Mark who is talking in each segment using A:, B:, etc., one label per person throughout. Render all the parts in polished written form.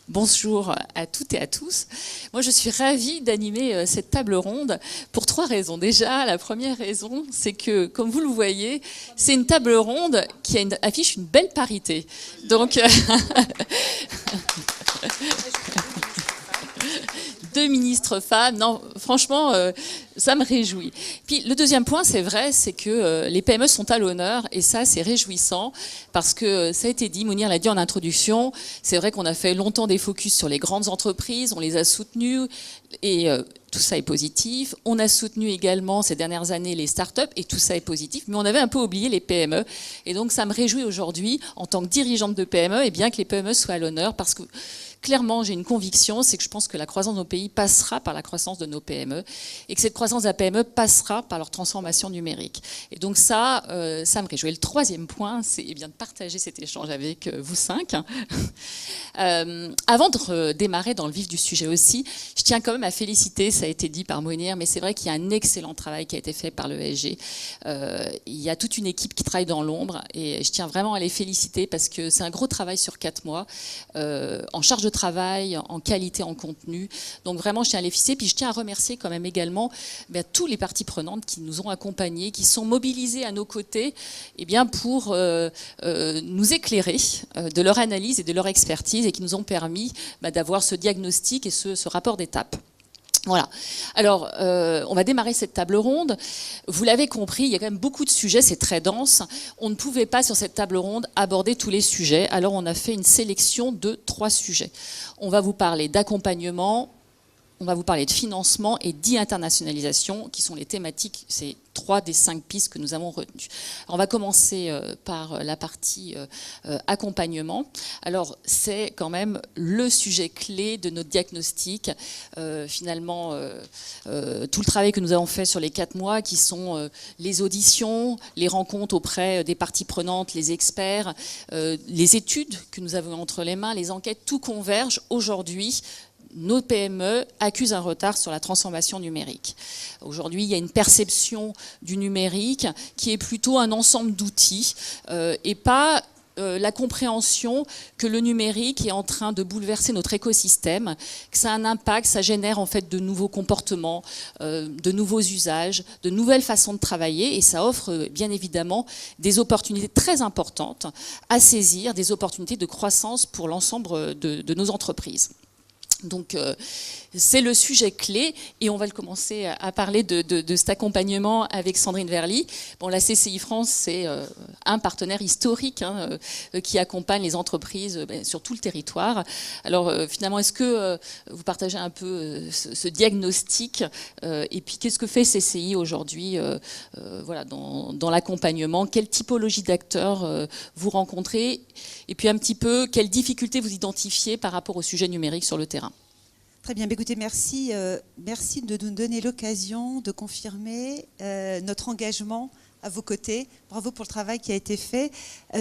A: Bonjour à toutes et à tous. Moi, je suis ravie d'animer cette table ronde pour 3 raisons. Déjà, la première raison, c'est que, comme vous le voyez, c'est une table ronde qui affiche une belle parité. Donc, 2 ministres femmes. Non, franchement, ça me réjouit. Puis le deuxième point, c'est vrai, c'est que les PME sont à l'honneur et ça, c'est réjouissant parce que ça a été dit, Mounir l'a dit en introduction, c'est vrai qu'on a fait longtemps des focus sur les grandes entreprises, on les a soutenues et tout ça est positif. On a soutenu également ces dernières années les startups et tout ça est positif, mais on avait un peu oublié les PME. Et donc ça me réjouit aujourd'hui, en tant que dirigeante de PME, et bien que les PME soient à l'honneur parce que clairement, j'ai une conviction, c'est que je pense que la croissance de nos pays passera par la croissance de nos PME et que cette croissance de la PME passera par leur transformation numérique. Et donc ça me réjouit. Et le troisième point, c'est de partager cet échange avec vous 5. Avant de démarrer dans le vif du sujet aussi, je tiens quand même à féliciter, ça a été dit par Mounir, mais c'est vrai qu'il y a un excellent travail qui a été fait par le ESG. Il y a toute une équipe qui travaille dans l'ombre et je tiens vraiment à les féliciter parce que c'est un gros travail sur 4 mois, en charge de travail, en qualité, en contenu. Donc vraiment, je tiens à les féliciter. Puis je tiens à remercier quand même également tous les parties prenantes qui nous ont accompagnés, qui sont mobilisés à nos côtés pour nous éclairer de leur analyse et de leur expertise et qui nous ont permis d'avoir ce diagnostic et ce rapport d'étape. Voilà. Alors, on va démarrer cette table ronde. Vous l'avez compris, il y a quand même beaucoup de sujets, c'est très dense. On ne pouvait pas, sur cette table ronde, aborder tous les sujets. Alors, on a fait une sélection de 3 sujets. On va vous parler d'accompagnement, on va vous parler de financement et d'internationalisation, qui sont les thématiques, c'est 3 des 5 pistes que nous avons retenues. Alors, on va commencer par la partie accompagnement. Alors, c'est quand même le sujet clé de notre diagnostic. Finalement, tout le travail que nous avons fait sur les 4 mois, qui sont les auditions, les rencontres auprès des parties prenantes, les experts, les études que nous avons entre les mains, les enquêtes, tout converge aujourd'hui. Nos PME accusent un retard sur la transformation numérique. Aujourd'hui, il y a une perception du numérique qui est plutôt un ensemble d'outils et pas la compréhension que le numérique est en train de bouleverser notre écosystème, que ça a un impact, ça génère en fait de nouveaux comportements, de nouveaux usages, de nouvelles façons de travailler et ça offre bien évidemment des opportunités très importantes à saisir, des opportunités de croissance pour l'ensemble de nos entreprises. Donc, c'est le sujet clé et on va commencer à parler de cet accompagnement avec Sandrine Verly. Bon, la CCI France, c'est un partenaire historique qui accompagne les entreprises sur tout le territoire. Alors, finalement, est-ce que vous partagez un peu ce diagnostic et puis qu'est-ce que fait CCI aujourd'hui voilà, dans l'accompagnement? Quelle typologie d'acteurs vous rencontrez? Et puis un petit peu, quelles difficultés vous identifiez par rapport au sujet numérique sur le terrain?
B: Très bien, écoutez, merci de nous donner l'occasion de confirmer notre engagement à vos côtés. Bravo pour le travail qui a été fait.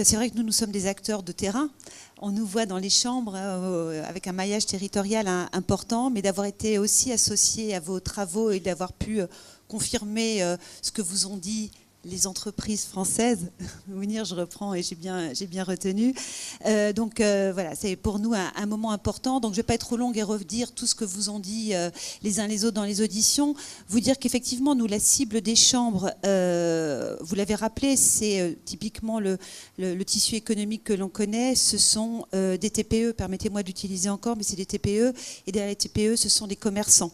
B: C'est vrai que nous sommes des acteurs de terrain. On nous voit dans les chambres avec un maillage territorial important, mais d'avoir été aussi associés à vos travaux et d'avoir pu confirmer ce que vous ont dit les entreprises françaises, Mounir, je reprends et j'ai bien retenu. Voilà, c'est pour nous un moment important. Donc je ne vais pas être trop longue et redire tout ce que vous ont dit les uns les autres dans les auditions. Vous dire qu'effectivement, nous, la cible des chambres, vous l'avez rappelé, c'est typiquement le tissu économique que l'on connaît. Ce sont des TPE, permettez-moi d'utiliser encore, mais c'est des TPE. Et derrière les TPE, ce sont des commerçants.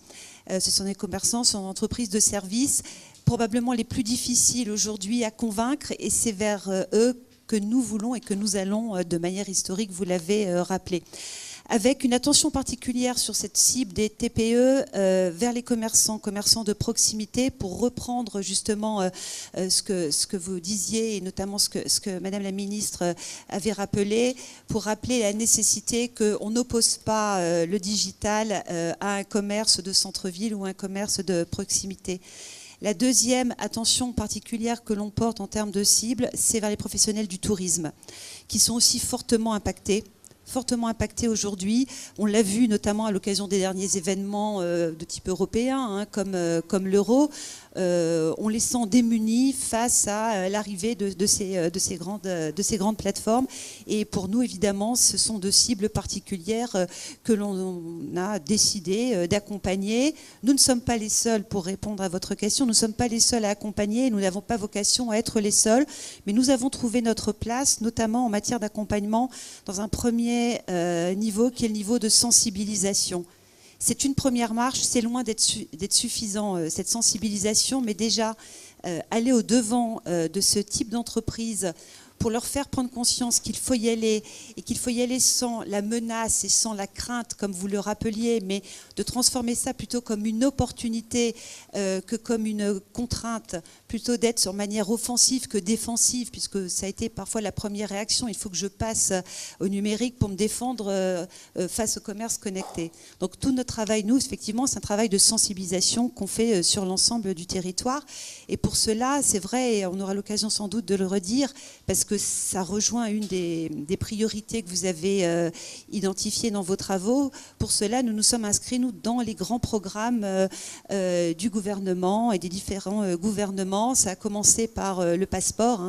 B: Ce sont des commerçants, ce sont des entreprises de services, probablement les plus difficiles aujourd'hui à convaincre et c'est vers eux que nous voulons et que nous allons de manière historique, vous l'avez rappelé. Avec une attention particulière sur cette cible des TPE vers les commerçants de proximité pour reprendre justement ce que vous disiez et notamment ce que Madame la Ministre avait rappelé, pour rappeler la nécessité qu'on n'oppose pas le digital à un commerce de centre-ville ou un commerce de proximité. La deuxième attention particulière que l'on porte en termes de cible, c'est vers les professionnels du tourisme, qui sont aussi fortement impactés aujourd'hui. On l'a vu notamment à l'occasion des derniers événements de type européen, comme l'Euro. on les sent démunis face à l'arrivée de ces grandes plateformes. Et pour nous, évidemment, ce sont deux cibles particulières que l'on a décidé d'accompagner. Nous ne sommes pas les seuls, pour répondre à votre question, nous ne sommes pas les seuls à accompagner, nous n'avons pas vocation à être les seuls, mais nous avons trouvé notre place, notamment en matière d'accompagnement, dans un premier niveau qui est le niveau de sensibilisation. C'est une première marche, c'est loin d'être suffisant, cette sensibilisation, mais déjà aller au-devant de ce type d'entreprise pour leur faire prendre conscience qu'il faut y aller, et qu'il faut y aller sans la menace et sans la crainte, comme vous le rappeliez, mais de transformer ça plutôt comme une opportunité que comme une contrainte, plutôt d'être sur manière offensive que défensive, puisque ça a été parfois la première réaction. Il faut que je passe au numérique pour me défendre face au commerce connecté. Donc tout notre travail, nous, effectivement, c'est un travail de sensibilisation qu'on fait sur l'ensemble du territoire. Et pour cela, c'est vrai, et on aura l'occasion sans doute de le redire, parce que ça rejoint une des priorités que vous avez identifiées dans vos travaux. Pour cela, nous nous sommes inscrits, nous, dans les grands programmes du gouvernement et des différents gouvernements. Ça a commencé par le passeport.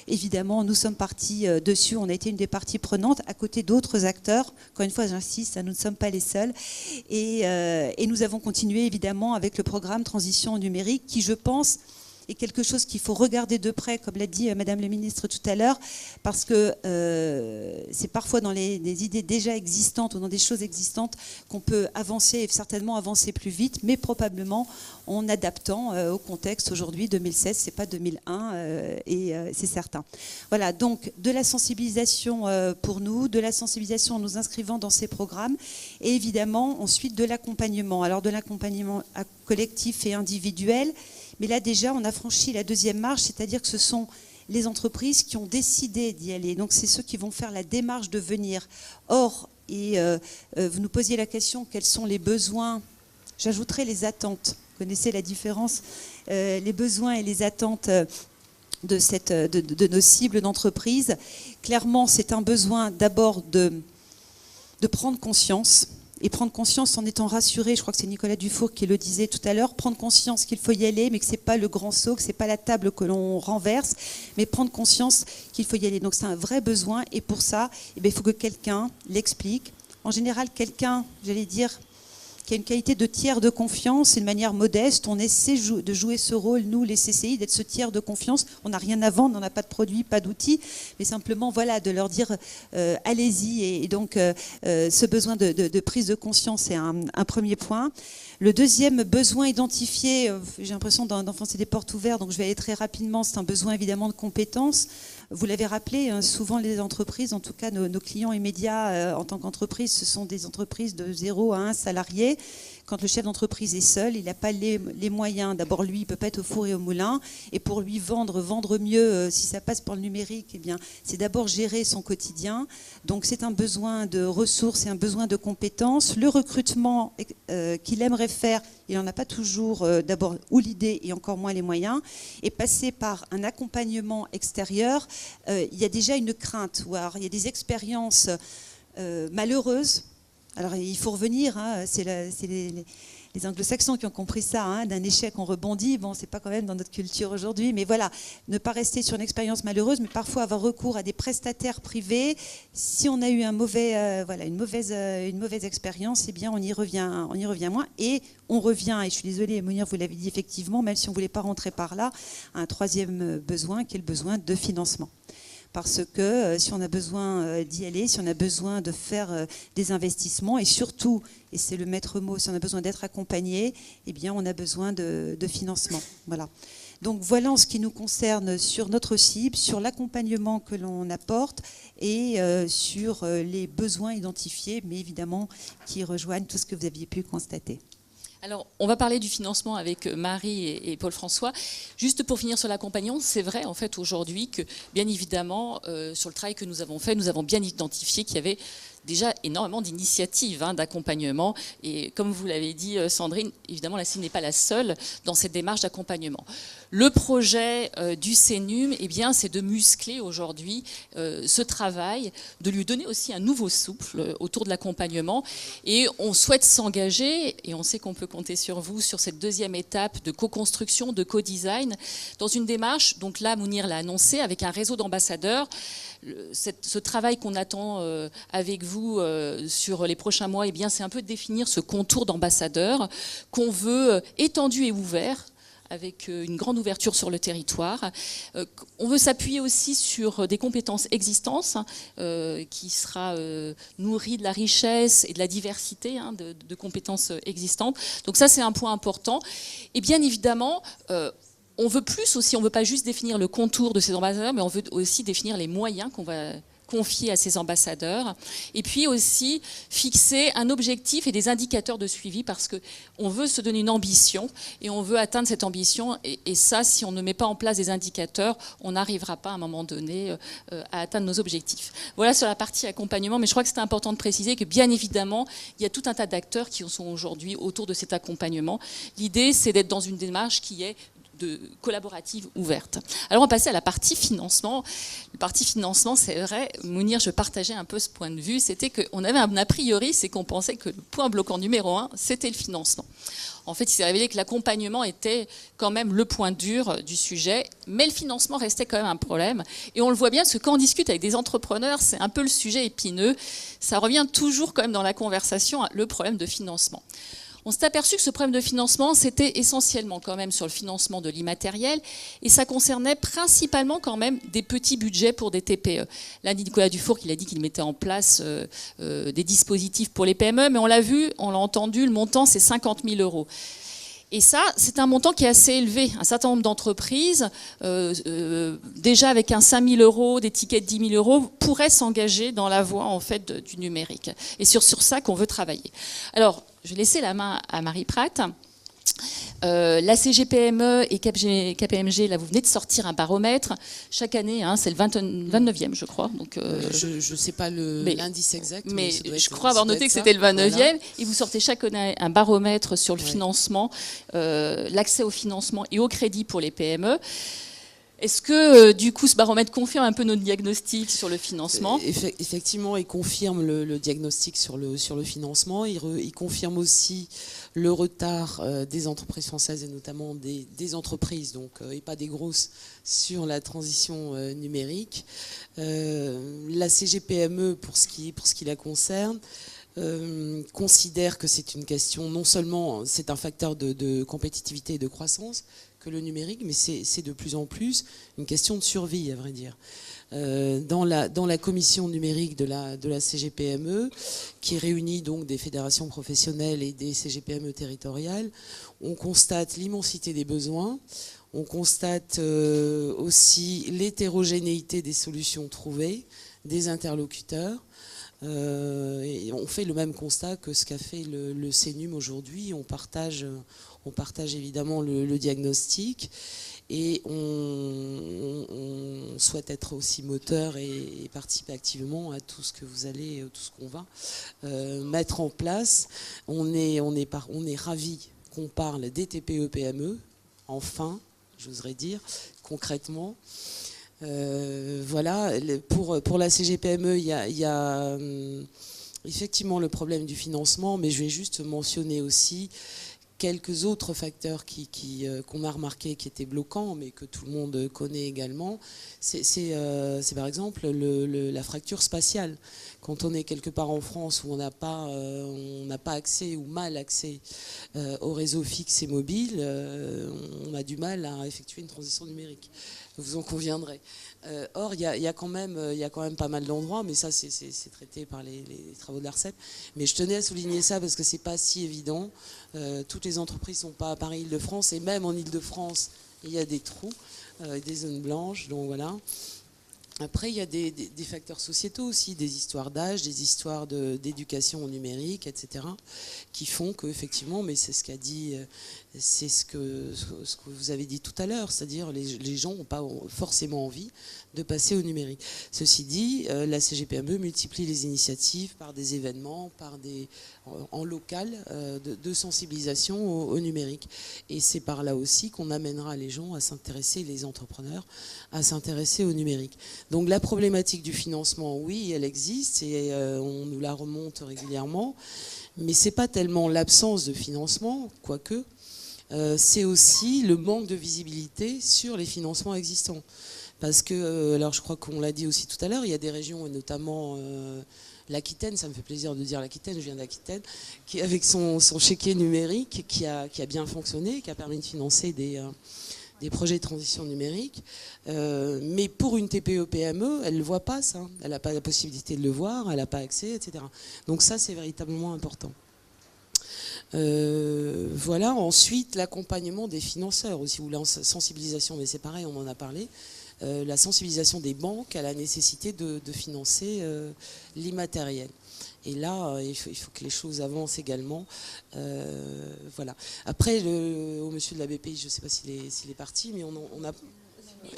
B: Évidemment, nous sommes partis dessus. On a été une des parties prenantes, à côté d'autres acteurs. Encore une fois, j'insiste, nous ne sommes pas les seuls. Et nous avons continué, évidemment, avec le programme Transition numérique, qui, je pense, est quelque chose qu'il faut regarder de près, comme l'a dit Madame la Ministre tout à l'heure, parce que c'est parfois dans des idées déjà existantes ou dans des choses existantes qu'on peut avancer, et certainement avancer plus vite, mais probablement en adaptant au contexte aujourd'hui. 2016, c'est pas 2001, et c'est certain. Voilà, donc de la sensibilisation pour nous, de la sensibilisation en nous inscrivant dans ces programmes, et évidemment ensuite de l'accompagnement. Alors de l'accompagnement collectif et individuel. Mais là, déjà, on a franchi la deuxième marche, c'est-à-dire que ce sont les entreprises qui ont décidé d'y aller. Donc, c'est ceux qui vont faire la démarche de venir. Or, vous nous posiez la question, quels sont les besoins? J'ajouterai les attentes. Vous connaissez la différence? Les besoins et les attentes de nos cibles d'entreprise. Clairement, c'est un besoin d'abord de prendre conscience. Et prendre conscience en étant rassuré, je crois que c'est Nicolas Dufour qui le disait tout à l'heure, prendre conscience qu'il faut y aller, mais que ce n'est pas le grand saut, que ce n'est pas la table que l'on renverse, mais prendre conscience qu'il faut y aller. Donc c'est un vrai besoin, et pour ça, il faut que quelqu'un l'explique. En général, quelqu'un, j'allais dire, qui a une qualité de tiers de confiance, une manière modeste. On essaie de jouer ce rôle, nous, les CCI, d'être ce tiers de confiance. On n'a rien à vendre, on n'a pas de produits, pas d'outils, mais simplement, voilà, de leur dire allez-y. Et donc, ce besoin de prise de conscience est un premier point. Le deuxième besoin identifié, j'ai l'impression d'enfoncer des portes ouvertes, donc je vais aller très rapidement, c'est un besoin évidemment de compétences. Vous l'avez rappelé, souvent les entreprises, en tout cas nos clients immédiats en tant qu'entreprise, ce sont des entreprises de 0 à 1 salarié. Quand le chef d'entreprise est seul, il n'a pas les moyens. D'abord, lui, il ne peut pas être au four et au moulin. Et pour lui vendre mieux, si ça passe par le numérique, eh bien, c'est d'abord gérer son quotidien. Donc, c'est un besoin de ressources et un besoin de compétences. Le recrutement qu'il aimerait faire, il n'en a pas toujours d'abord ou l'idée et encore moins les moyens. Et passer par un accompagnement extérieur, il y a déjà une crainte. Il y a des expériences malheureuses. Alors, il faut revenir, c'est les anglo-saxons qui ont compris ça, d'un échec on rebondit. Bon, c'est pas quand même dans notre culture aujourd'hui, mais voilà, ne pas rester sur une expérience malheureuse, mais parfois avoir recours à des prestataires privés. Si on a eu une mauvaise expérience, eh bien on y revient moins. Et on revient, et je suis désolée, Mounir, vous l'avez dit effectivement, même si on ne voulait pas rentrer par là, à un troisième besoin qui est le besoin de financement. Parce que si on a besoin d'y aller, si on a besoin de faire des investissements, et surtout, et c'est le maître mot, si on a besoin d'être accompagné, eh bien on a besoin de financement. Voilà. Donc voilà en ce qui nous concerne sur notre cible, sur l'accompagnement que l'on apporte et sur les besoins identifiés, mais évidemment qui rejoignent tout ce que vous aviez pu constater.
A: Alors, on va parler du financement avec Marie et Paul-François. Juste pour finir sur l'accompagnement, c'est vrai en fait aujourd'hui que, bien évidemment, sur le travail que nous avons fait, nous avons bien identifié qu'il y avait déjà énormément d'initiatives d'accompagnement. Et comme vous l'avez dit, Sandrine, évidemment, la CIL n'est pas la seule dans cette démarche d'accompagnement. Le projet du CNUM, eh bien, c'est de muscler aujourd'hui ce travail, de lui donner aussi un nouveau souffle autour de l'accompagnement. Et on souhaite s'engager, et on sait qu'on peut compter sur vous, sur cette deuxième étape de co-construction, de co-design, dans une démarche, donc là, Mounir l'a annoncé, avec un réseau d'ambassadeurs. Ce travail qu'on attend avec vous sur les prochains mois, eh bien, c'est un peu de définir ce contour d'ambassadeurs qu'on veut étendu et ouvert, avec une grande ouverture sur le territoire. On veut s'appuyer aussi sur des compétences existantes qui sera nourrie de la richesse et de la diversité de compétences existantes. Donc ça, c'est un point important. Et bien évidemment, on veut plus aussi, on ne veut pas juste définir le contour de ces ambassadeurs, mais on veut aussi définir les moyens qu'on va confier à ces ambassadeurs, et puis aussi fixer un objectif et des indicateurs de suivi, parce qu'on veut se donner une ambition et on veut atteindre cette ambition, et ça, si on ne met pas en place des indicateurs, on n'arrivera pas à un moment donné à atteindre nos objectifs. Voilà sur la partie accompagnement, mais je crois que c'est important de préciser que bien évidemment, il y a tout un tas d'acteurs qui sont aujourd'hui autour de cet accompagnement. L'idée, c'est d'être dans une démarche qui est collaborative ouverte. Alors on va passer à la partie financement. La partie financement, c'est vrai, Mounir, je partageais un peu ce point de vue, c'était qu'on avait un a priori, c'est qu'on pensait que le point bloquant numéro 1, c'était le financement. En fait, il s'est révélé que l'accompagnement était quand même le point dur du sujet, mais le financement restait quand même un problème. Et on le voit bien, parce que quand on discute avec des entrepreneurs, c'est un peu le sujet épineux. Ça revient toujours quand même dans la conversation, le problème de financement. On s'est aperçu que ce problème de financement, c'était essentiellement quand même sur le financement de l'immatériel, et ça concernait principalement quand même des petits budgets pour des TPE. Là, Nicolas Dufour, il a dit qu'il mettait en place des dispositifs pour les PME, mais on l'a vu, on l'a entendu, le montant, c'est 50 000 €. Et ça, c'est un montant qui est assez élevé. Un certain nombre d'entreprises, déjà avec un 5 000 €, des tickets de 10 000 €, pourraient s'engager dans la voie en fait, du numérique. Et sur ça qu'on veut travailler. Alors, je vais laisser la main à Marie Pratt. La CGPME et KPMG, là, vous venez de sortir un baromètre. Chaque année, c'est le 29e, je crois. Donc,
C: je ne sais pas l'indice exact.
A: Mais je crois avoir noté que c'était le 29e. Voilà. Et vous sortez chaque année un baromètre sur le financement, l'accès au financement et au crédit pour les PME. Est-ce que, du coup, ce baromètre confirme un peu notre diagnostic sur le financement ?
C: Effectivement, il confirme le diagnostic sur le financement. Il confirme aussi le retard des entreprises françaises et notamment des entreprises, donc, et pas des grosses, sur la transition numérique. La CGPME, pour ce qui la concerne, considère que c'est une question, non seulement c'est un facteur de compétitivité et de croissance, que le numérique, mais c'est de plus en plus une question de survie, à vrai dire. Dans la commission numérique de la CGPME, qui réunit donc des fédérations professionnelles et des CGPME territoriales, on constate l'immensité des besoins, on constate aussi l'hétérogénéité des solutions trouvées, des interlocuteurs. Et on fait le même constat que ce qu'a fait le CNUM aujourd'hui. On partage évidemment le diagnostic et on souhaite être aussi moteur et participer activement à tout ce qu'on va mettre en place. On est ravis qu'on parle des TPE-PME, enfin, j'oserais dire, concrètement. Voilà, pour la CGPME, il y a effectivement le problème du financement, mais je vais juste mentionner aussi quelques autres facteurs qu'on a remarqué qui étaient bloquants, mais que tout le monde connaît également. C'est par exemple la fracture spatiale. Quand on est quelque part en France où on n'a pas accès ou mal accès au réseau fixe et mobile, on a du mal à effectuer une transition numérique. Vous en conviendrez. Or, il y a quand même pas mal d'endroits, mais ça, c'est traité par les travaux de l'ARCEP. Mais je tenais à souligner ça parce que c'est pas si évident. Toutes les entreprises sont pas à Paris-Île-de-France, et même en Île-de-France, il y a des trous, des zones blanches. Donc voilà. Après, il y a des facteurs sociétaux aussi, des histoires d'âge, des histoires d'éducation au numérique, etc., qui font qu'effectivement, mais c'est ce qu'a dit, c'est ce que vous avez dit tout à l'heure, c'est-à-dire les gens n'ont pas forcément envie de passer au numérique. Ceci dit, la CGPME multiplie les initiatives par des événements, en local, de sensibilisation au numérique. Et c'est par là aussi qu'on amènera les gens à s'intéresser, les entrepreneurs, à s'intéresser au numérique. Donc la problématique du financement, oui, elle existe et on nous la remonte régulièrement, mais ce n'est pas tellement l'absence de financement, quoique, c'est aussi le manque de visibilité sur les financements existants. Parce que, alors je crois qu'on l'a dit aussi tout à l'heure, il y a des régions, et notamment l'Aquitaine, ça me fait plaisir de dire l'Aquitaine, je viens d'Aquitaine, qui avec son chéquier numérique, qui a bien fonctionné, qui a permis de financer des projets de transition numérique. Mais pour une TPE-PME, elle ne le voit pas ça. Elle n'a pas la possibilité de le voir, elle n'a pas accès, etc. Donc ça, c'est véritablement important. Voilà, ensuite l'accompagnement des financeurs aussi, ou la sensibilisation, mais c'est pareil, on en a parlé, la sensibilisation des banques à la nécessité de financer l'immatériel. Et là, il faut que les choses avancent également. Voilà. Après, au monsieur de la BPI, je ne sais pas s'il est parti, mais on a...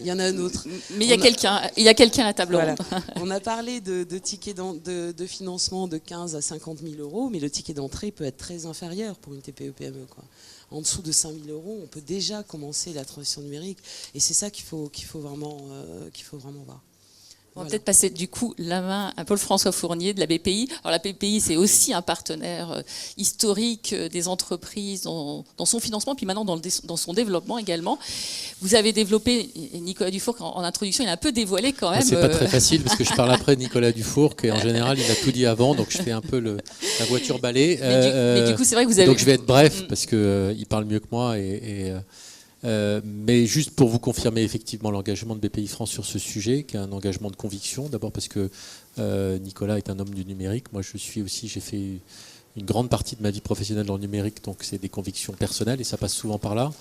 C: Il y en a un autre.
A: Mais il y a quelqu'un à la table ronde.
C: Voilà. On a parlé de tickets de financement de 15 à 50 000 euros, mais le ticket d'entrée peut être très inférieur pour une TPE-PME. En dessous de 5 000 euros, on peut déjà commencer la transition numérique. Et c'est ça qu'il faut vraiment voir.
A: On va peut-être passer du coup la main à Paul-François Fournier de la BPI. Alors la BPI, c'est aussi un partenaire historique des entreprises dans son financement, puis maintenant dans son développement également. Vous avez développé, et Nicolas Dufourcq en introduction, il a un peu dévoilé quand même.
D: C'est pas très facile parce que je parle après de Nicolas Dufourcq et en général il a tout dit avant, donc je fais un peu la voiture balai.
A: Mais du coup, c'est vrai que vous avez...
D: Donc je vais être bref parce qu'il parle mieux que moi mais juste pour vous confirmer effectivement l'engagement de BPI France sur ce sujet, qui est un engagement de conviction. D'abord parce que Nicolas est un homme du numérique. Moi, j'ai fait une grande partie de ma vie professionnelle dans le numérique, donc c'est des convictions personnelles et ça passe souvent par là.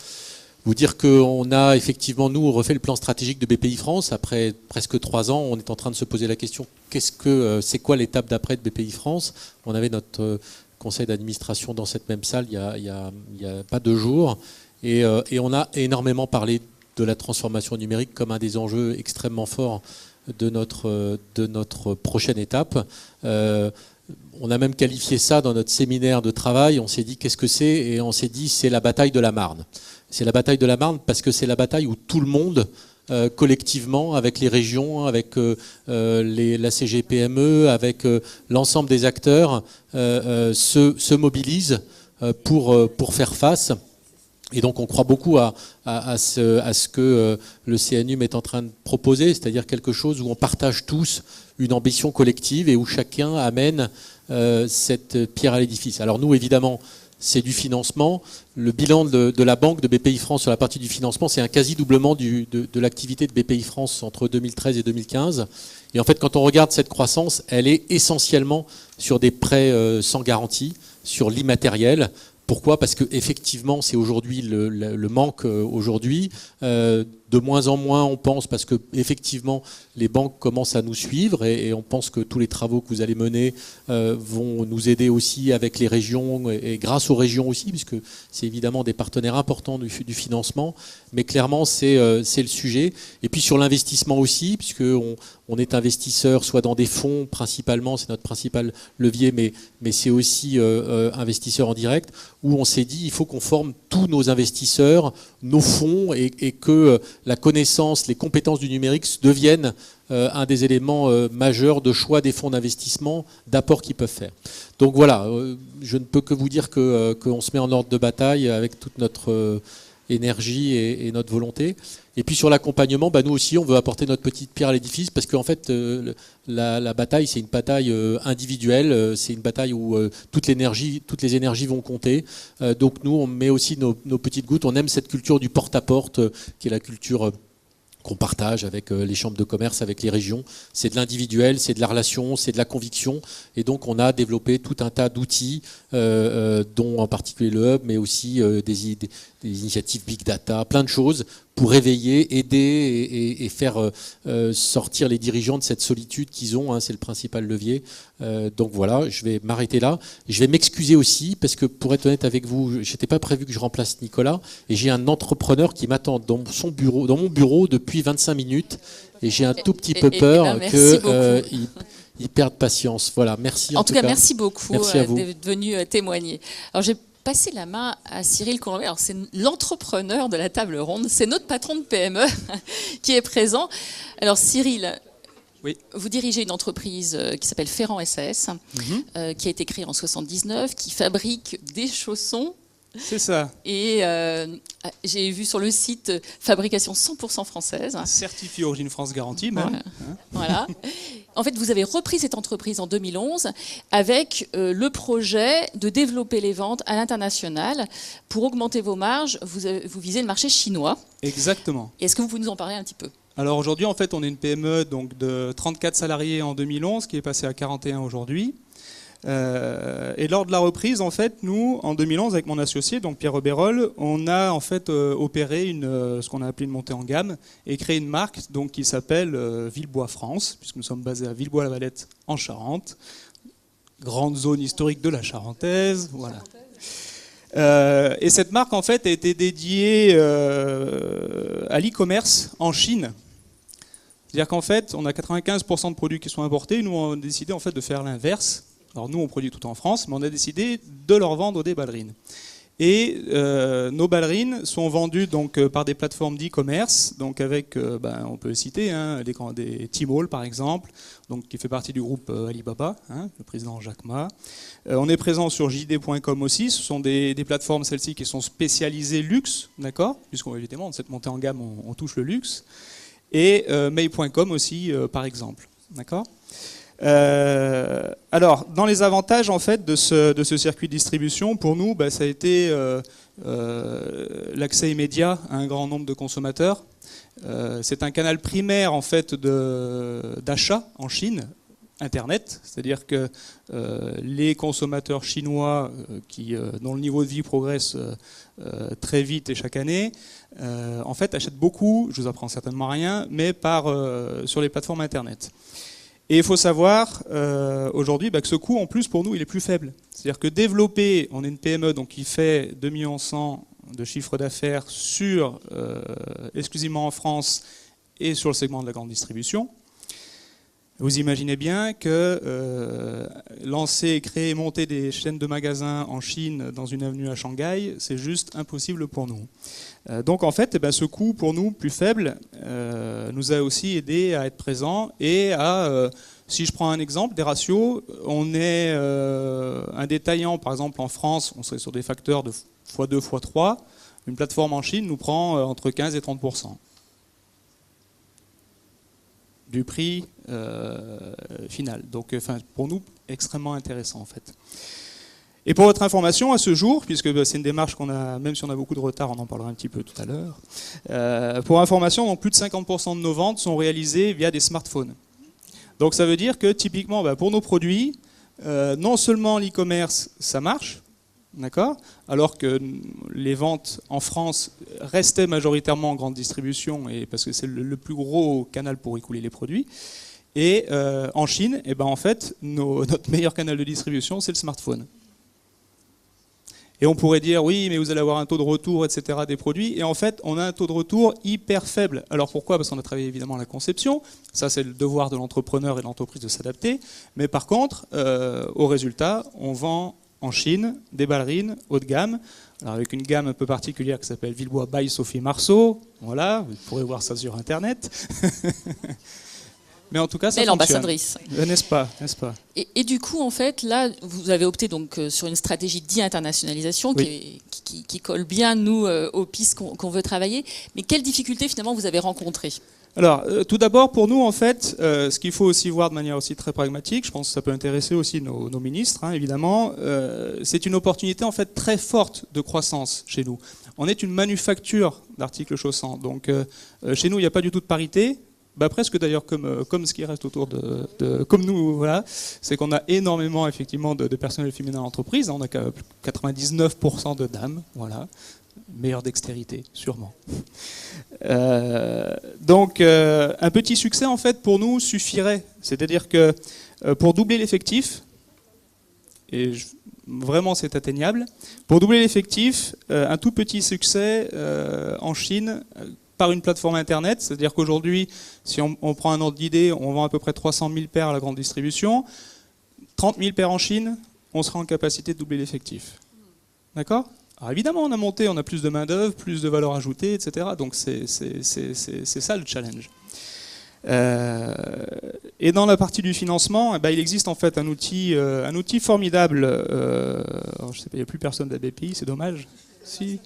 D: Vous dire qu'on a effectivement, nous, on refait le plan stratégique de BPI France. Après presque 3 ans, on est en train de se poser la question, c'est quoi l'étape d'après de BPI France? On avait notre conseil d'administration dans cette même salle il y a pas 2 jours. Et on a énormément parlé de la transformation numérique comme un des enjeux extrêmement forts de notre prochaine étape. On a même qualifié ça dans notre séminaire de travail. On s'est dit qu'est-ce que c'est? Et on s'est dit c'est la bataille de la Marne. C'est la bataille de la Marne parce que c'est la bataille où tout le monde, collectivement, avec les régions, avec la CGPME, avec l'ensemble des acteurs, se mobilise pour faire face. Et donc on croit beaucoup à ce que le CNUM est en train de proposer, c'est-à-dire quelque chose où on partage tous une ambition collective et où chacun amène cette pierre à l'édifice. Alors nous, évidemment, c'est du financement. Le bilan de la banque de BPI France sur la partie du financement, c'est un quasi-doublement de l'activité de BPI France entre 2013 et 2015. Et en fait, quand on regarde cette croissance, elle est essentiellement sur des prêts sans garantie, sur l'immatériel. Pourquoi? Parce qu'effectivement, c'est aujourd'hui le manque aujourd'hui. De moins en moins, on pense, parce que effectivement, les banques commencent à nous suivre et on pense que tous les travaux que vous allez mener vont nous aider aussi avec les régions et grâce aux régions aussi, puisque c'est évidemment des partenaires importants du financement. Mais clairement, c'est le sujet. Et puis sur l'investissement aussi, puisqu'on est investisseur soit dans des fonds principalement, c'est notre principal levier, mais c'est aussi investisseur en direct, où on s'est dit il faut qu'on forme tous nos investisseurs, nos fonds, et que la connaissance, les compétences du numérique deviennent un des éléments majeurs de choix des fonds d'investissement, d'apport qu'ils peuvent faire. Donc voilà, je ne peux que vous dire qu'on se met en ordre de bataille avec toute notre énergie et notre volonté. Et puis sur l'accompagnement, nous aussi, on veut apporter notre petite pierre à l'édifice parce qu'en fait, la bataille, c'est une bataille individuelle, c'est une bataille où toutes les énergies vont compter. Donc nous, on met aussi nos petites gouttes. On aime cette culture du porte-à-porte, qui est la culture qu'on partage avec les chambres de commerce, avec les régions. C'est de l'individuel, c'est de la relation, c'est de la conviction. Et donc, on a développé tout un tas d'outils, dont en particulier le Hub, mais aussi des initiatives Big Data, plein de choses pour éveiller, aider et faire sortir les dirigeants de cette solitude qu'ils ont. Hein, c'est le principal levier. Donc voilà, je vais m'arrêter là. Je vais m'excuser aussi parce que pour être honnête avec vous, j'étais pas prévu que je remplace Nicolas et j'ai un entrepreneur qui m'attend dans mon bureau depuis 25 minutes et j'ai un tout petit peu peur qu'il perde patience. Voilà, merci.
A: En tout cas, merci beaucoup
D: merci à vous.
A: d'être venu témoigner. Alors j'ai passer la main à Cyril Colombier. Alors, c'est l'entrepreneur de la table ronde. C'est notre patron de PME qui est présent. Alors, Cyril, oui. Vous dirigez une entreprise qui s'appelle Ferrand SAS, qui a été créée en 1979, qui fabrique des chaussons.
E: C'est ça.
A: Et j'ai vu sur le site fabrication 100% française.
E: Certifié Origine France Garantie, même.
A: Voilà. Voilà. En fait, vous avez repris cette entreprise en 2011 avec le projet de développer les ventes à l'international. Pour augmenter vos marges, vous visez le marché chinois.
E: Exactement.
A: Est-ce que vous pouvez nous en parler un petit peu ?
E: Alors aujourd'hui, en fait, on est une PME donc, de 34 salariés en 2011, qui est passée à 41 aujourd'hui. Et lors de la reprise, en fait, nous, en 2011, avec mon associé, donc Pierre Robérol, on a en fait opéré ce qu'on a appelé une montée en gamme et créé une marque donc, qui s'appelle Villebois France, puisque nous sommes basés à Villebois-la-Valette en Charente, grande zone historique de la Charentaise, voilà. Et cette marque, en fait, a été dédiée à l'e-commerce en Chine. C'est-à-dire qu'en fait, on a 95% de produits qui sont importés. Nous, on a décidé en fait de faire l'inverse. Alors nous, on produit tout en France, mais on a décidé de leur vendre des ballerines. Et nos ballerines sont vendues donc, par des plateformes d'e-commerce, donc avec, on peut citer, des Tmall par exemple, donc, qui fait partie du groupe Alibaba, le président Jack Ma. On est présent sur jd.com aussi, ce sont des plateformes, celles-ci, qui sont spécialisées luxe, d'accord, puisqu'évidemment, dans cette montée en gamme, on touche le luxe. Et May.com aussi, par exemple, d'accord. Alors, dans les avantages en fait de ce circuit de distribution, pour nous, ça a été l'accès immédiat à un grand nombre de consommateurs. C'est un canal primaire en fait d'achat en Chine, Internet, c'est-à-dire que les consommateurs chinois dont le niveau de vie progresse très vite et chaque année, en fait achètent beaucoup, je vous apprends certainement rien, mais sur les plateformes Internet. Et il faut savoir aujourd'hui que ce coût, en plus, pour nous, il est plus faible. C'est-à-dire que développer, on est une PME donc, qui fait 2,1 millions de chiffre d'affaires exclusivement en France et sur le segment de la grande distribution. Vous imaginez bien que lancer, créer, monter des chaînes de magasins en Chine dans une avenue à Shanghai, c'est juste impossible pour nous. Donc en fait, ce coût pour nous plus faible nous a aussi aidé à être présents et à, si je prends un exemple, des ratios, on est un détaillant par exemple en France, on serait sur des facteurs de x2, x3, une plateforme en Chine nous prend entre 15 et 30% du prix final. Donc pour nous, extrêmement intéressant en fait. Et pour votre information, à ce jour, puisque c'est une démarche qu'on a, même si on a beaucoup de retard, on en parlera un petit peu tout à l'heure, pour information, donc plus de 50% de nos ventes sont réalisées via des smartphones. Donc ça veut dire que typiquement, pour nos produits, non seulement l'e-commerce, ça marche, d'accord, alors que les ventes en France restaient majoritairement en grande distribution, et parce que c'est le plus gros canal pour écouler les produits. Et en Chine, en fait, notre meilleur canal de distribution, c'est le smartphone. Et on pourrait dire, oui, mais vous allez avoir un taux de retour, etc. des produits. Et en fait, on a un taux de retour hyper faible. Alors pourquoi ? Parce qu'on a travaillé évidemment la conception. Ça, c'est le devoir de l'entrepreneur et de l'entreprise de s'adapter. Mais par contre, au résultat, on vend en Chine des ballerines haut de gamme. Alors avec une gamme un peu particulière qui s'appelle Villebois by Sophie Marceau. Voilà, vous pourrez voir ça sur Internet. Mais en tout cas, ça fonctionne.
A: L'ambassadrice.
E: N'est-ce pas, n'est-ce pas ?
A: Et du coup, en fait, là, vous avez opté donc sur une stratégie d'internationalisation
E: oui.
A: qui colle bien, nous, aux pistes qu'on veut travailler. Mais quelles difficultés, finalement, vous avez rencontrées ?
E: Alors, tout d'abord, pour nous, en fait, ce qu'il faut aussi voir de manière aussi très pragmatique, je pense que ça peut intéresser aussi nos ministres, évidemment, c'est une opportunité, en fait, très forte de croissance chez nous. On est une manufacture d'articles chaussants. Donc, chez nous, il n'y a pas du tout de parité. Presque d'ailleurs comme ce qui reste autour comme nous, voilà, c'est qu'on a énormément effectivement de personnel féminin dans l'entreprise. On a 99% de dames, voilà. meilleure dextérité, sûrement. Donc, un petit succès, en fait, pour nous, suffirait. C'est-à-dire que pour doubler l'effectif, et vraiment c'est atteignable, pour doubler l'effectif, un tout petit succès en Chine par une plateforme Internet, c'est-à-dire qu'aujourd'hui, si on prend un ordre d'idée, on vend à peu près 300 000 paires à la grande distribution, 30 000 paires en Chine, on sera en capacité de doubler l'effectif. D'accord ? Alors évidemment, on a monté, on a plus de main-d'œuvre, plus de valeur ajoutée, etc. Donc c'est ça le challenge. Et dans la partie du financement, il existe en fait un outil formidable. Alors, je sais pas, il n'y a plus personne de la BPI, c'est dommage. Si.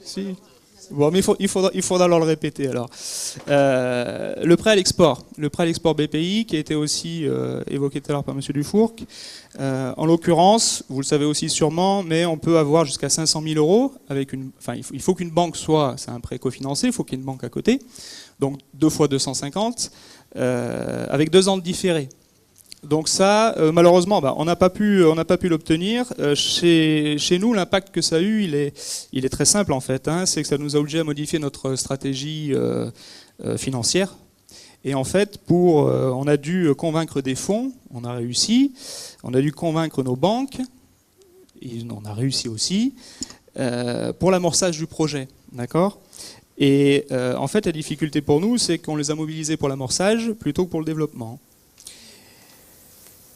E: Bon, mais il faudra leur le répéter alors. Le prêt à l'export. Le prêt à l'export BPI, qui a été aussi évoqué tout à l'heure par M. Dufourc. En l'occurrence, vous le savez aussi sûrement, mais on peut avoir jusqu'à 500 000 euros avec il faut qu'une banque c'est un prêt cofinancé, il faut qu'il y ait une banque à côté. Donc 2 fois 250, avec 2 ans de différé. Donc ça, malheureusement, on n'a pas pu l'obtenir. Chez nous, l'impact que ça a eu, il est très simple en fait. C'est que ça nous a obligé à modifier notre stratégie financière. Et en fait, on a dû convaincre des fonds, on a réussi. On a dû convaincre nos banques, et on a réussi aussi, pour l'amorçage du projet. D'accord ? Et en fait, la difficulté pour nous, c'est qu'on les a mobilisés pour l'amorçage plutôt que pour le développement.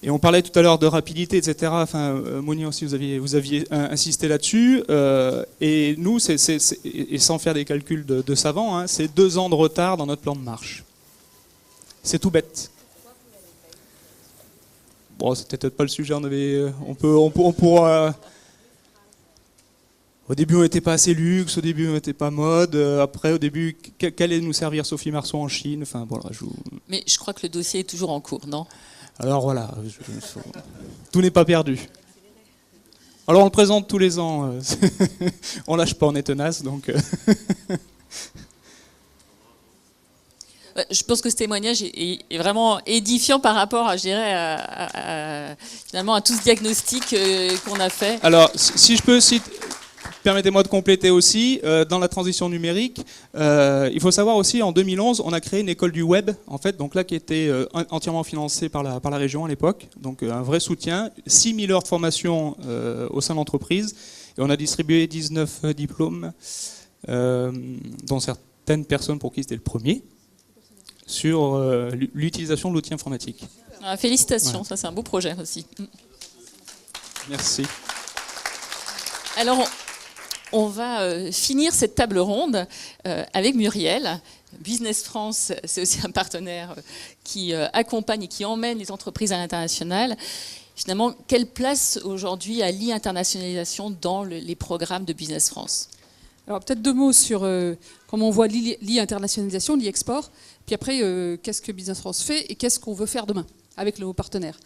E: Et on parlait tout à l'heure de rapidité, etc. Mouni aussi, vous aviez insisté là-dessus. Et nous, et sans faire des calculs de savants, c'est 2 ans de retard dans notre plan de marche. C'est tout bête. Bon, c'était peut-être pas le sujet. On pourra. Au début, on n'était pas assez luxe. Au début, on n'était pas mode. Après, au début, qu'allait nous servir Sophie Marceau en Chine ?
A: Mais je crois que le dossier est toujours en cours, non ?
E: Alors voilà, tout n'est pas perdu. Alors on le présente tous les ans, on lâche pas, on est tenace, donc...
A: Je pense que ce témoignage est vraiment édifiant par rapport, je dirais, finalement à tout ce diagnostic qu'on a fait.
E: Alors, si je peux citer... Permettez-moi de compléter aussi, dans la transition numérique, il faut savoir aussi, en 2011, on a créé une école du web, en fait, donc là qui était entièrement financée par la région à l'époque, donc un vrai soutien, 6 000 heures de formation au sein de l'entreprise, et on a distribué 19 diplômes, dont certaines personnes pour qui c'était le premier, sur l'utilisation de l'outil informatique.
A: Félicitations,
E: voilà.
A: Ça c'est un beau projet aussi.
E: Merci.
A: Alors, on va finir cette table ronde avec Muriel. Business France, c'est aussi un partenaire qui accompagne et qui emmène les entreprises à l'international. Finalement, quelle place aujourd'hui a l'e-internationalisation dans les programmes de Business France ?
F: Alors peut-être 2 mots sur comment on voit l'e-internationalisation, l'e-export, puis après qu'est-ce que Business France fait et qu'est-ce qu'on veut faire demain avec nos partenaires.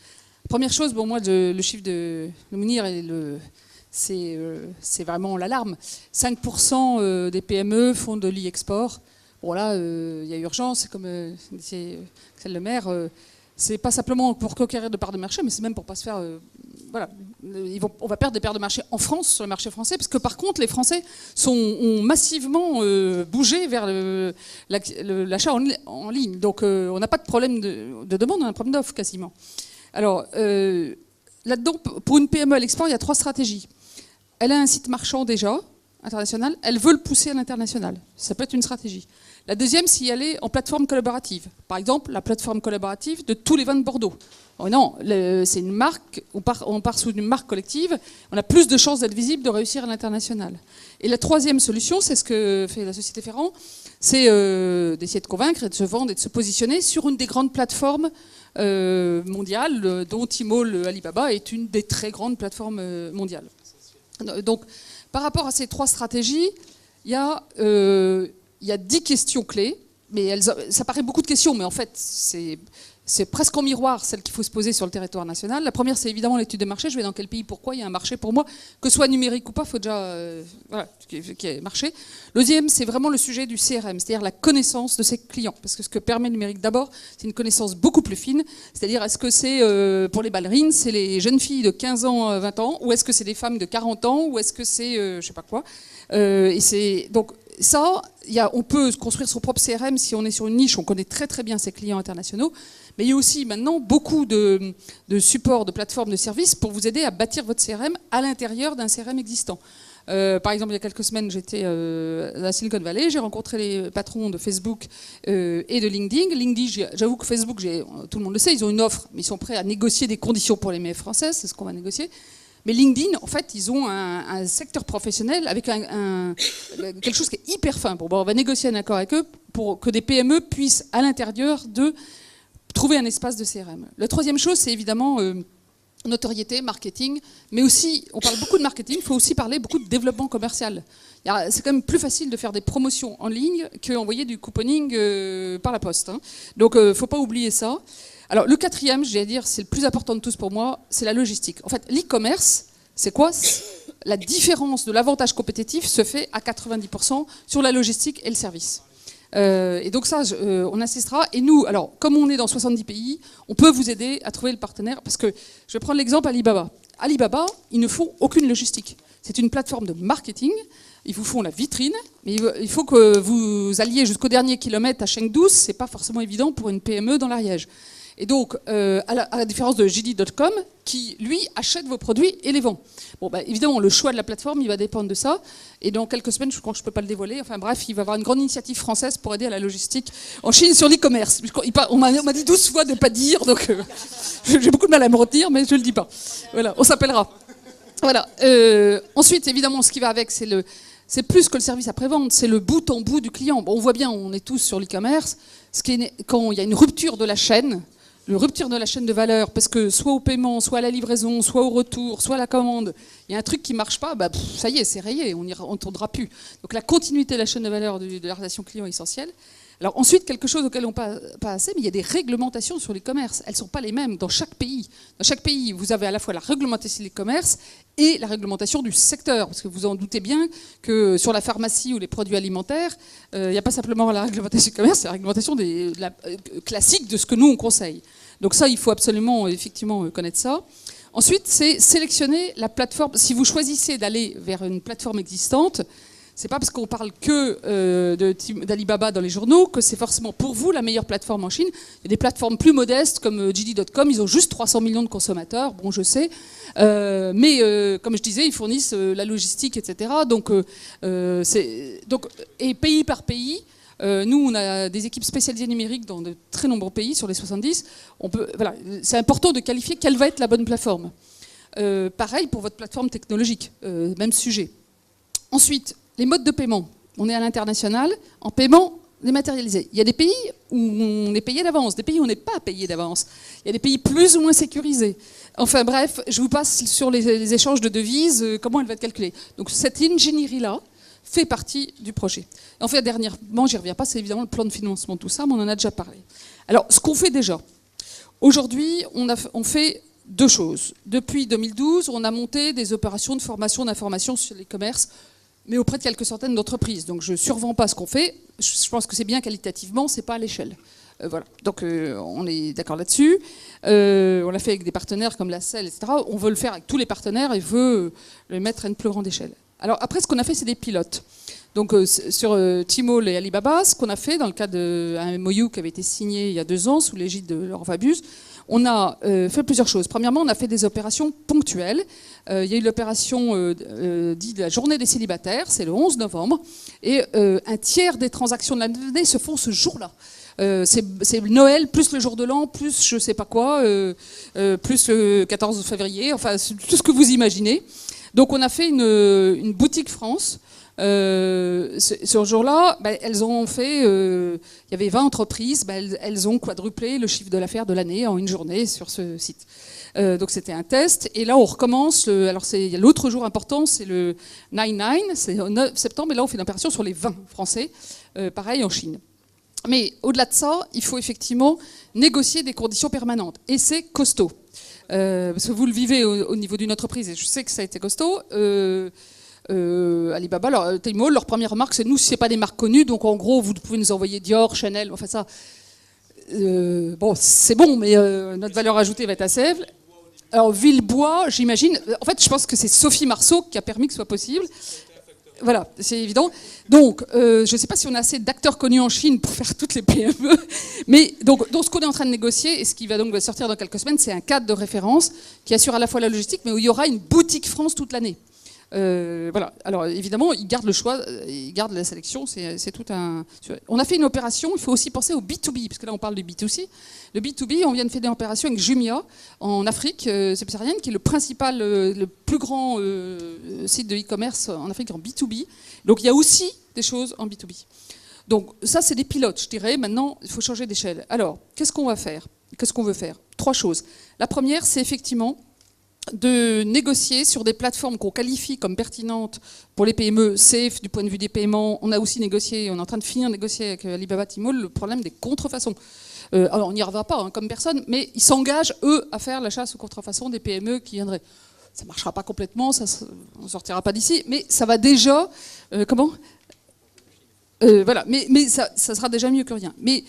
F: Première chose, moi le chiffre de Mounir c'est vraiment l'alarme. 5% des PME font de l'e-export. Bon là, il y a urgence, comme disait Axel Lemaire, c'est pas simplement pour conquérir de parts de marché, mais c'est même pour pas se faire... voilà, on va perdre des parts de marché en France, sur le marché français, parce que par contre, les Français ont massivement bougé vers l'achat en ligne. Donc on n'a pas de problème de demande, on a un problème d'offre quasiment. Alors, là-dedans, pour une PME à l'export, il y a 3 stratégies. Elle a un site marchand déjà, international, elle veut le pousser à l'international. Ça peut être une stratégie. La deuxième, c'est y aller en plateforme collaborative. Par exemple, la plateforme collaborative de tous les vins de Bordeaux. Oh non, c'est une marque, on part sous une marque collective, on a plus de chances d'être visible, de réussir à l'international. Et la troisième solution, c'est ce que fait la société Ferrand, c'est d'essayer de convaincre et de se vendre et de se positionner sur une des grandes plateformes mondiales, dont Tmall Alibaba est une des très grandes plateformes mondiales. Donc, par rapport à ces 3 stratégies, il y a 10 questions clés, mais ça paraît beaucoup de questions, mais en fait, c'est presque en miroir celle qu'il faut se poser sur le territoire national. La première, c'est évidemment l'étude des marchés. Je vais dans quel pays, pourquoi il y a un marché pour moi, que ce soit numérique ou pas, il faut déjà voilà, qu'il y ait marché. Le deuxième, c'est vraiment le sujet du CRM, c'est-à-dire la connaissance de ses clients. Parce que ce que permet le numérique d'abord, c'est une connaissance beaucoup plus fine. C'est-à-dire, est-ce que c'est pour les ballerines, c'est les jeunes filles de 15 ans, 20 ans, ou est-ce que c'est des femmes de 40 ans, ou est-ce que c'est je sais pas quoi. Et c'est donc ça, on peut construire son propre CRM si on est sur une niche, on connaît très très bien ses clients internationaux. Mais il y a aussi maintenant beaucoup de supports, de plateformes, de services pour vous aider à bâtir votre CRM à l'intérieur d'un CRM existant. Par exemple, il y a quelques semaines, j'étais à la Silicon Valley, j'ai rencontré les patrons de Facebook et de LinkedIn. LinkedIn, j'avoue que Facebook, tout le monde le sait, ils ont une offre, mais ils sont prêts à négocier des conditions pour les MF françaises, c'est ce qu'on va négocier. Mais LinkedIn, en fait, ils ont un secteur professionnel avec quelque chose qui est hyper fin. Bon, on va négocier un accord avec eux pour que des PME puissent, à l'intérieur trouver un espace de CRM. La troisième chose, c'est évidemment notoriété, marketing, mais aussi, on parle beaucoup de marketing, il faut aussi parler beaucoup de développement commercial. C'est quand même plus facile de faire des promotions en ligne qu'envoyer du couponing par la poste. Hein. Donc, il ne faut pas oublier ça. Alors, le quatrième, je vais dire, c'est le plus important de tous pour moi, c'est la logistique. En fait, l'e-commerce, c'est quoi ? La différence de l'avantage compétitif se fait à 90% sur la logistique et le service. Et donc ça, on insistera. Et nous, alors, comme on est dans 70 pays, on peut vous aider à trouver le partenaire. Parce que, je vais prendre l'exemple Alibaba. Alibaba, ils ne font aucune logistique. C'est une plateforme de marketing. Ils vous font la vitrine, mais il faut que vous alliez jusqu'au dernier kilomètre à Chengdu. C'est pas forcément évident pour une PME dans l'Ariège. Et donc, à la différence de JD.com, qui, lui, achète vos produits et les vend. Bon, bah, évidemment, le choix de la plateforme, il va dépendre de ça. Et dans quelques semaines, je crois que je ne peux pas le dévoiler. Enfin bref, il va y avoir une grande initiative française pour aider à la logistique en Chine sur l'e-commerce. On m'a dit 12 fois de ne pas dire, donc j'ai beaucoup de mal à me retenir, mais je ne le dis pas. Voilà, on s'appellera. Voilà. Ensuite, évidemment, ce qui va avec, c'est plus que le service après-vente, c'est le bout en bout du client. Bon, on voit bien, on est tous sur l'e-commerce. Quand il y a une rupture de la chaîne, de valeur, parce que soit au paiement, soit à la livraison, soit au retour, soit à la commande, il y a un truc qui ne marche pas, bah, ça y est, c'est rayé, on ne tournera plus. Donc la continuité de la chaîne de valeur de la relation client est essentielle. Alors ensuite, quelque chose auquel on pas assez, mais il y a des réglementations sur l'e-commerce. Elles ne sont pas les mêmes dans chaque pays. Dans chaque pays, vous avez à la fois la réglementation de l'e-commerce et la réglementation du secteur. Parce que vous en doutez bien que sur la pharmacie ou les produits alimentaires, il n'y a pas simplement la réglementation du commerce, c'est la réglementation classique de ce que nous, on conseille. Donc ça, il faut absolument, effectivement, connaître ça. Ensuite, c'est sélectionner la plateforme. Si vous choisissez d'aller vers une plateforme existante, c'est pas parce qu'on parle que d'Alibaba dans les journaux que c'est forcément pour vous la meilleure plateforme en Chine. Il y a des plateformes plus modestes comme JD.com, ils ont juste 300 millions de consommateurs, bon je sais, mais comme je disais, ils fournissent la logistique, etc. Donc, et pays par pays, nous on a des équipes spécialisées numériques dans de très nombreux pays, sur les 70. Voilà, c'est important de qualifier quelle va être la bonne plateforme. Pareil pour votre plateforme technologique, même sujet. Ensuite, les modes de paiement. On est à l'international, en paiement dématérialisé. Il y a des pays où on est payé d'avance, des pays où on n'est pas payé d'avance. Il y a des pays plus ou moins sécurisés. Enfin bref, je vous passe sur les échanges de devises, comment elle va être calculée. Donc cette ingénierie-là fait partie du projet. Et enfin, dernièrement, j'y reviens pas, c'est évidemment le plan de financement, tout ça, mais on en a déjà parlé. Alors, ce qu'on fait déjà. Aujourd'hui, on fait deux choses. Depuis 2012, on a monté des opérations de formation, d'information sur les commerces, mais auprès de quelques centaines d'entreprises. Donc je ne survends pas ce qu'on fait. Je pense que c'est bien qualitativement, ce n'est pas à l'échelle. Voilà. Donc on est d'accord là-dessus. On l'a fait avec des partenaires comme la SEL, etc. On veut le faire avec tous les partenaires et veut le mettre à une plus grande échelle. Alors après, ce qu'on a fait, c'est des pilotes. Donc sur Tmall et Alibaba, ce qu'on a fait dans le cadre d'un MOU qui avait été signé il y a 2 ans sous l'égide de Laurent Fabius, on a fait plusieurs choses. Premièrement, on a fait des opérations ponctuelles. Il y a eu l'opération dite de la journée des célibataires, c'est le 11 novembre, et un tiers des transactions de l'année se font ce jour-là. C'est Noël, plus le jour de l'an, plus je ne sais pas quoi, plus le 14 février, enfin tout ce que vous imaginez. Donc on a fait une boutique France. Ce jour-là, elles ont fait, il y avait 20 entreprises, elles ont quadruplé le chiffre de l'affaire de l'année en une journée sur ce site. Donc c'était un test. Et là, on recommence. Alors l'autre jour important, c'est le 9/9, c'est au 9 septembre. Et là, on fait une opération sur les vins français, pareil en Chine. Mais au-delà de ça, il faut effectivement négocier des conditions permanentes. Et c'est costaud. Parce que vous le vivez au niveau d'une entreprise, et je sais que ça a été costaud. Alibaba, Tmall, leur première remarque, c'est nous, c'est pas des marques connues, donc en gros, vous pouvez nous envoyer Dior, Chanel, enfin ça. Bon, c'est bon, mais notre valeur ajoutée va être assez faible. Alors, Villebois, j'imagine. En fait, je pense que c'est Sophie Marceau qui a permis que ce soit possible. Voilà, c'est évident. Donc, je ne sais pas si on a assez d'acteurs connus en Chine pour faire toutes les PME, mais donc ce qu'on est en train de négocier, et ce qui va donc sortir dans quelques semaines, c'est un cadre de référence qui assure à la fois la logistique, mais où il y aura une boutique France toute l'année. Voilà. Alors évidemment, ils gardent le choix, ils gardent la sélection. C'est tout un. On a fait une opération. Il faut aussi penser au B2B, parce que là on parle du B2C. Le B2B, on vient de faire une opération avec Jumia en Afrique subsaharienne, qui est le principal, le plus grand site de e-commerce en Afrique en B2B. Donc il y a aussi des choses en B2B. Donc ça, c'est des pilotes, je dirais. Maintenant, il faut changer d'échelle. Alors, qu'est-ce qu'on va faire? Qu'est-ce qu'on veut faire? 3 choses. La première, c'est effectivement de négocier sur des plateformes qu'on qualifie comme pertinentes pour les PME, safe du point de vue des paiements. On a aussi négocié, on est en train de finir de négocier avec Alibaba Tmall le problème des contrefaçons. Alors on n'y arrivera pas comme personne, mais ils s'engagent, eux, à faire la chasse aux contrefaçons des PME qui viendraient. Ça ne marchera pas complètement, on ne sortira pas d'ici, mais ça va déjà... voilà, mais ça sera déjà mieux que rien. Mais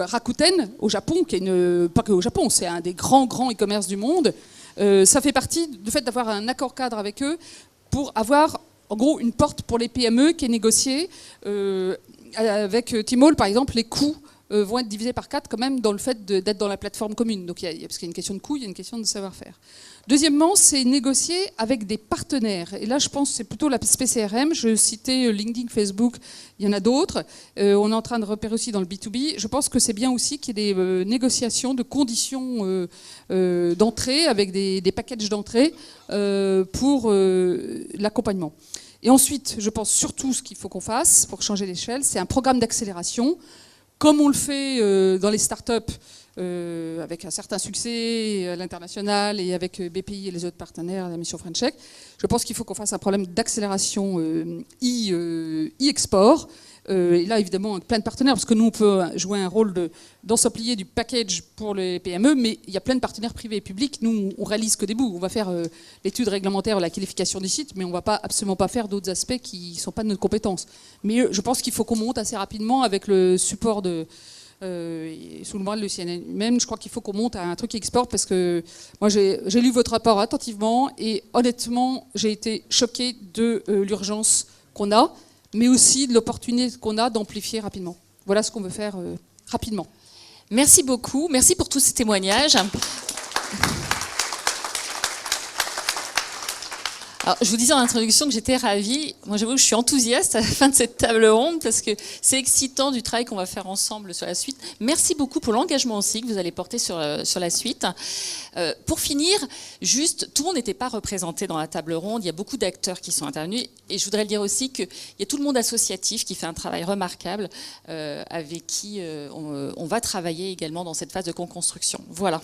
F: Rakuten, au Japon, qui est pas que au Japon, c'est un des grands e-commerce du monde, ça fait partie du fait d'avoir un accord cadre avec eux pour avoir, en gros, une porte pour les PME qui est négociée. Avec Tmall, par exemple, les coûts vont être divisés par 4 quand même dans le fait d'être dans la plateforme commune. Donc, parce qu'il y a une question de coût, il y a une question de savoir-faire. Deuxièmement, c'est négocier avec des partenaires. Et là, je pense que c'est plutôt l'aspect CRM. Je citais LinkedIn, Facebook, il y en a d'autres. On est en train de repérer aussi dans le B2B. Je pense que c'est bien aussi qu'il y ait des négociations de conditions d'entrée, avec des packages d'entrée pour l'accompagnement. Et ensuite, je pense surtout ce qu'il faut qu'on fasse pour changer l'échelle, c'est un programme d'accélération, comme on le fait dans les startups, avec un certain succès à l'international et avec BPI et les autres partenaires, la mission French Tech. Je pense qu'il faut qu'on fasse un problème d'accélération e-export. Et là, évidemment, avec plein de partenaires, parce que nous, on peut jouer un rôle d'ensemblier du package pour les PME, mais il y a plein de partenaires privés et publics. Nous, on réalise que des bouts. On va faire l'étude réglementaire, la qualification des sites, mais on ne va absolument pas faire d'autres aspects qui ne sont pas de notre compétence. Mais je pense qu'il faut qu'on monte assez rapidement avec le support sous le bras de l'UCN même, je crois qu'il faut qu'on monte à un truc qui exporte, parce que moi j'ai lu votre rapport attentivement et honnêtement j'ai été choquée de l'urgence qu'on a, mais aussi de l'opportunité qu'on a d'amplifier rapidement. Voilà ce qu'on veut faire rapidement.
A: Merci beaucoup, merci pour tous ces témoignages. Alors, je vous disais en introduction que j'étais ravie. Moi, j'avoue que je suis enthousiaste à la fin de cette table ronde parce que c'est excitant du travail qu'on va faire ensemble sur la suite. Merci beaucoup pour l'engagement aussi que vous allez porter sur la suite. Pour finir, juste, tout le monde n'était pas représenté dans la table ronde. Il y a beaucoup d'acteurs qui sont intervenus. Et je voudrais le dire aussi qu'il y a tout le monde associatif qui fait un travail remarquable avec qui on va travailler également dans cette phase de co-construction. Voilà.